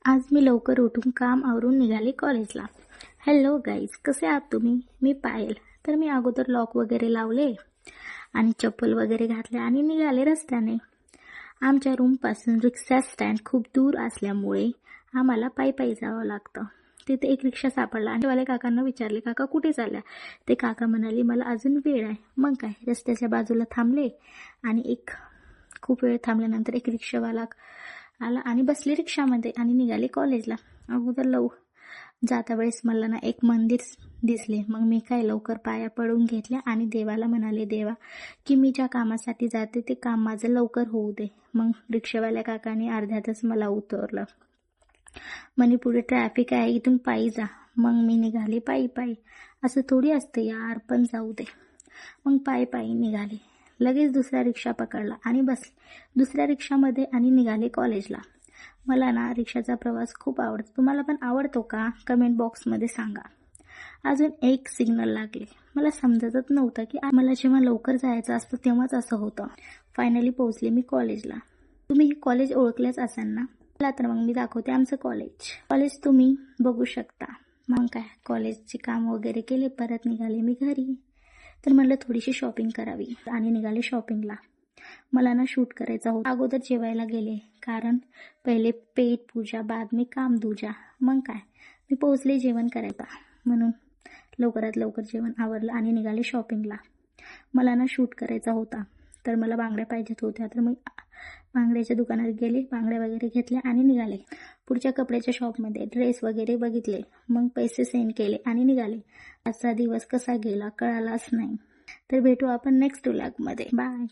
आज मी लवकर उठून काम आवरून निघाले कॉलेजला. हॅलो गाईज, कसे आहात तुम्ही? मी पायल. तर मी अगोदर लॉक वगैरे लावले आणि चप्पल वगैरे घातले आणि निघाले रस्त्याने. आमच्या रूमपासून रिक्षा स्टँड खूप दूर असल्यामुळे आम्हाला पायी पायी जावं लागतं. तिथे एक रिक्षा सापडला आणि वाले काकांना विचारले, काका कुठे चालल्या? ते काका म्हणाले, मला अजून वेळ आहे. मग काय, रस्त्याच्या बाजूला थांबले आणि खूप वेळ थांबल्यानंतर एक रिक्षावाला आला आणि बसले रिक्षामध्ये आणि निघाले कॉलेजला. अगोदर जाता वेळेस मला ना एक मंदिर दिसले. मग मी काय लवकर पाया पडून घेतल्या आणि देवाला म्हणाले, देवा की मी ज्या कामासाठी जाते ते काम माझं लवकर होऊ दे. मग रिक्षावाल्या काकाने अर्ध्यातच मला उतरलं. म्हणे पुढे ट्रॅफिक आहे, इथून पायी जा. मग मी निघाले पायी पायी. असं थोडी असतं यार, पण जाऊ दे. मग पायी पायी निघाले. लगेच दुसरा रिक्षा पकडला आणि बसले दुसऱ्या रिक्षामध्ये आणि निघाले कॉलेजला. मला ना रिक्षाचा प्रवास खूप आवडतो. तुम्हाला पण आवडतो का? कमेंट बॉक्समध्ये सांगा. अजून एक सिग्नल लागले. मला समजतच नव्हतं की मला जेव्हा लवकर जायचं असतं तेव्हाच असं होतं. फायनली पोहोचले मी कॉलेजला. तुम्ही हे कॉलेज ओळखलेच असाल ना? चला तर मग मी दाखवते आमचं कॉलेज तुम्ही बघू शकता. मग काय, कॉलेजचे काम वगैरे केले, परत निघाले मी घरी. तर म्हणलं थोडीशी शॉपिंग करावी आणि निघाले शॉपिंगला. मला ना शूट करायचा होता. अगोदर जेवायला गेले, कारण पहिले पेट पूजा, बाद मी काम दूजा. मग काय, मी पोहोचले जेवण करायला, म्हणून लवकरात लवकर जेवण आवरलं आणि निघाले शॉपिंगला. मला ना शूट करायचा होता, तर मला बांगड्या पाहिजेत होत्या. तर मी बांगड्याच्या दुकानात गेले, बांगड्या वगैरे घेतल्या आणि निघाले. पुढच्या कपड्याच्या शॉपमध्ये ड्रेस वगैरे बघितले, मग पैसे सेंड केले आणि निघाले. आजचा दिवस कसा गेला कळालाच नाही. तर भेटू आपण नेक्स्ट व्लॉगमध्ये. बाय.